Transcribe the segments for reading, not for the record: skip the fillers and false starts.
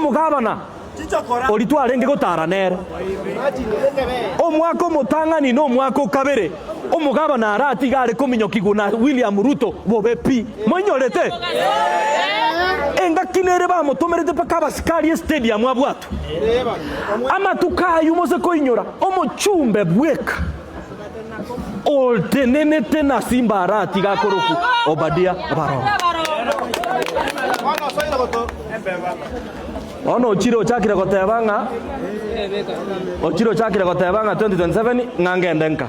omugabana oritu arenge gotara nere omwaka omotang'ani no omwaka okabere omugabana aratiga are kominyokigu na William Ruto bobepi monyorete engakinere bamutomerete paka abasikari stadium abwatu amatukayu mose koinyora omochumbe bweka oltenenete na Simba aratiga koroku Obadia baro ono chiro chakira gotebanga ochiro chakira gotebanga 2027 ngangendenka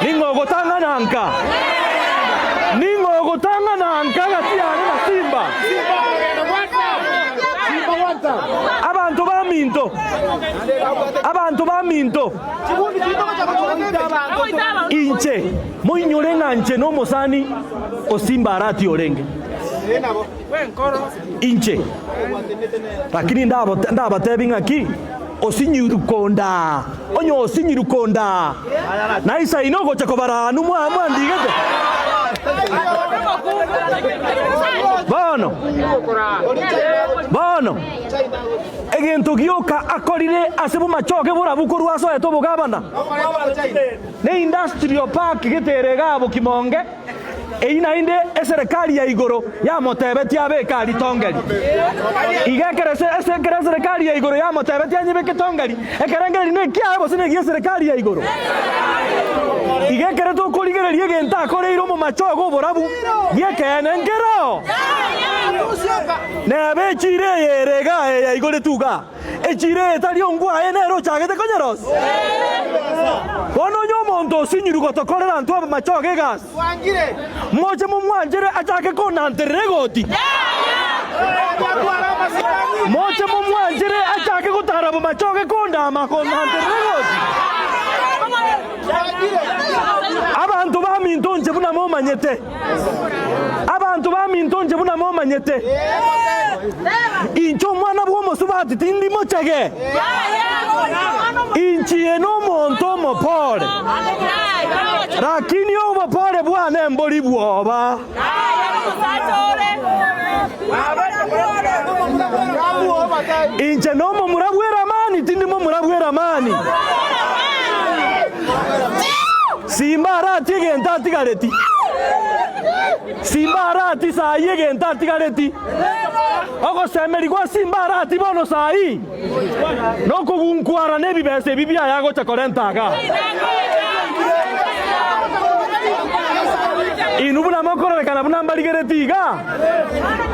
ningo gotangana nka gatiane na Simba abantu baminto inche moinyore nganche no mosani osimba arati orenge inche lakini ndabatebinga ki osinyirukonda onyo osinyirukonda na isa inogo chakobaranu mwandigete bono egento gioka akorire asebo machoke bora bukuru aso eto bugabana ne industrial park giterega abo kimonge eina inde eserikali ya igoro ya motebeti abekali tongeri igekerese serikali ya igoro ya motebeti anyibeke tongeri ekerengeri ne kiabo sine gie serikali ya igoro igekere to koligererie genta akoreiro mu machogo borabu yekene ngero nebe chire yerega ya igore tuga echire tali ongwa enero chagete konyeros kono nyomonto sinyiru gotokorera ntu machoge gas wangire moje mu mwanjere achake kona nteregoti moje mu mwanjere achake gutara mu machoge konda makona nteregoti abantu bamintonje buna momanyete incho mwana bwomo subati tindi mochege inchi eno monto mopore lakini obo pore bwana mboli bwoba inche nomo murabwera mani tindi mo murabwera mani Simba arati genta tigareti Simba arati saye genta tigareti Ogo semeri kwa Simba arati bono sai Noko gunkuara nebi bese bibia yago chakorentaga Inubuna mokoro kana buna mbaligeretiga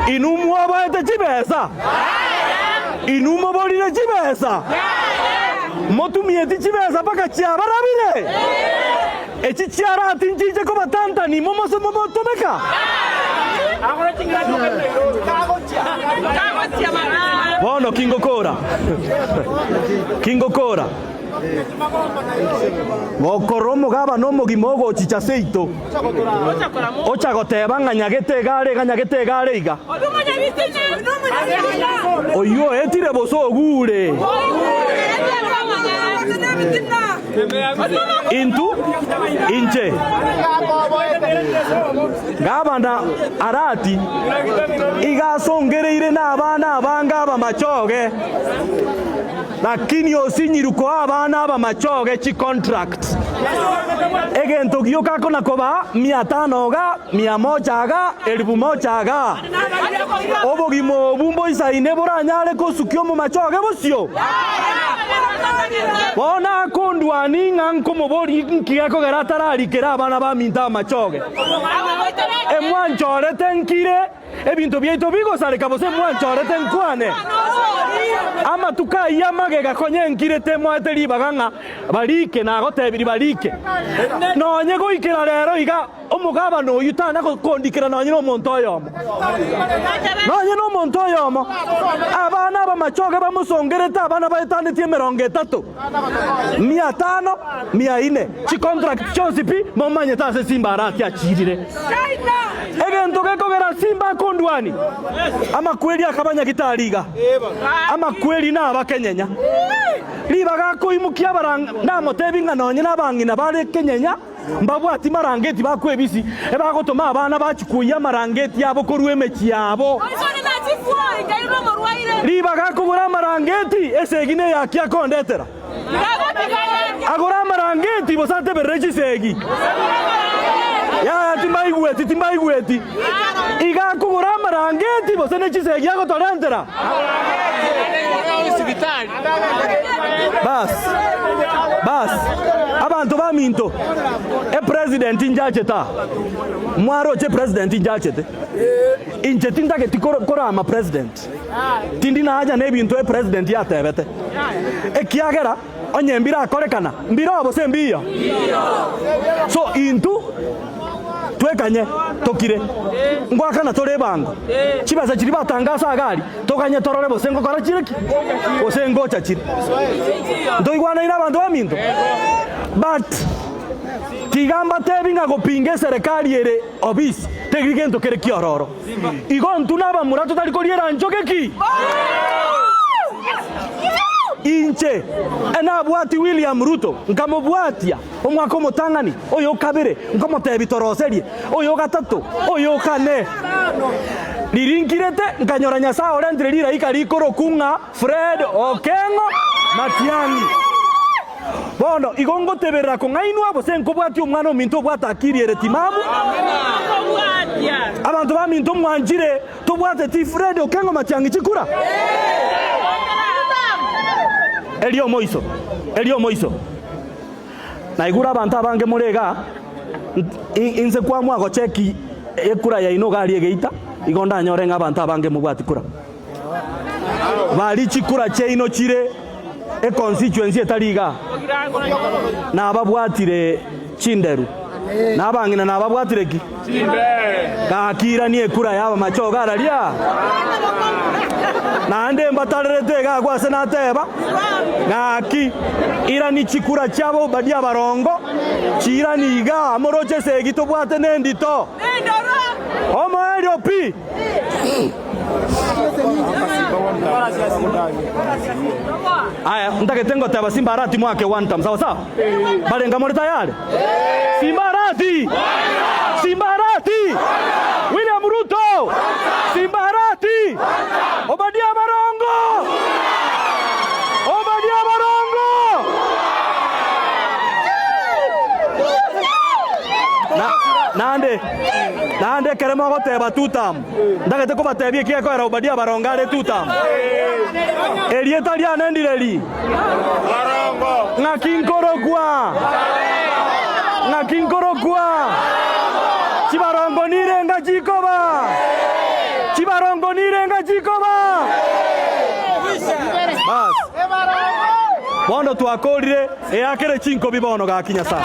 Inumuwa ete chibesa Inumo bolire chibesa Motu mieti chibesa paka chiabarabile Echi chiarati nchije ko batanta ni momo se momo tomeka Bono Kingo Kora Mokoromo gaba no mogimogo chichaseito Ocha goteba nganyagete gare iga Oyo etire boso gure Inche Gabanda arati Iga songereire n'abana abanga bamachoge lakini osinyiruko abana bamachoge chi contract egento gioka kona koba 500 ga 100 ga 1000 ga obogimo bumbo isaine boranyale kosukyo mu machoge bosio bona kondwani nganko mobori nkiyako garatarari kera abana baminta machoge emwanchore tenkire ebintu byeito bigo sare kabose mwanchore tenkwane ama tukaya magega konye nkirete mwateri baganga barike na gotebiri barike nonye goikira rero iga omugaba no yutana kondikira nonye no monto yomo abana bamachoge bamusongereta abana baetandetie 30 500 400 chi contract chosipi momanye tase Simba arati achirire egento gekogera Simba kondwani ama kweli akabanya kitaliga ama kweli na abakenyenya libaga koimukia baranga na motebinga nonye nabangina bare kenyenya mbabwati marangeti bakwebisi ebagotoma abana bachikuya marangeti yabo korwemeki yabo marangeti esegine yakia kondetera agora marangeti bosate berrechi segi ya timbaigweti iga kugura marangeti bosane chisegi ago torentera bas abantu baminto president injacheta mwaro che president injachete inje tindage tikora ama president tindina haja ne bintu president yatebete ekiagera onyembira akorekana mbiro bose mbiyo so intu twekanye tokire ngwakana tore bango chibaza chiri batangasa agari tokanye torore bose ngokora chireki bose ngocha chiri ndoigwana ina bantu baminto but tigamba tebinga gopinge serikali ere obisi tegigento kere kiororo igo ntunaba murato tali koriera njokeki inche enabwati William Ruto nkamubwatia omwako mutangani oyo kabere nkamotebitoroserie oyo gatatu oyo kane lirinkirete nkanyoranya saa orendire lira ikarikoro kunga Fred Okengo Matiang'i bono igongo teberera ko ngainwa bose nkobwati omwana ominto bwata akiriere timamu abantu baminto mwanjire tobwate ti Fred Okengo Matiang'i chikura Elio Moiso na igura abantu abange murega inze kwa mwago cheki ekura ya ino gari egeita igonda nyorenga abantu abange mubwati kura bali chikura che ino chire e constituency etaliga na ababwatire Chinderu na abangina na ababwatire ki kakira ni ekura yaba machoga aralia na ande mbatarete ga kwa senateba ngaki ira ni chikura chabo badia barongo chira ni iga amoroche segito bwate nendito omo elio pi aya ndake tengo taba Simbarati mwake one time sawa sawa bale ngamori tayari Simbarati William Ruto Simbarati Obadia Barongo nande keremo goteba tutam ndagete ko batebie kieko era Obadia Barongo are tutam erieta ria nendireri Barongo ngakinkorogwa Chibarongo nirenga jikoba bas bono twakorire eyakere chinko bibono gakinya sa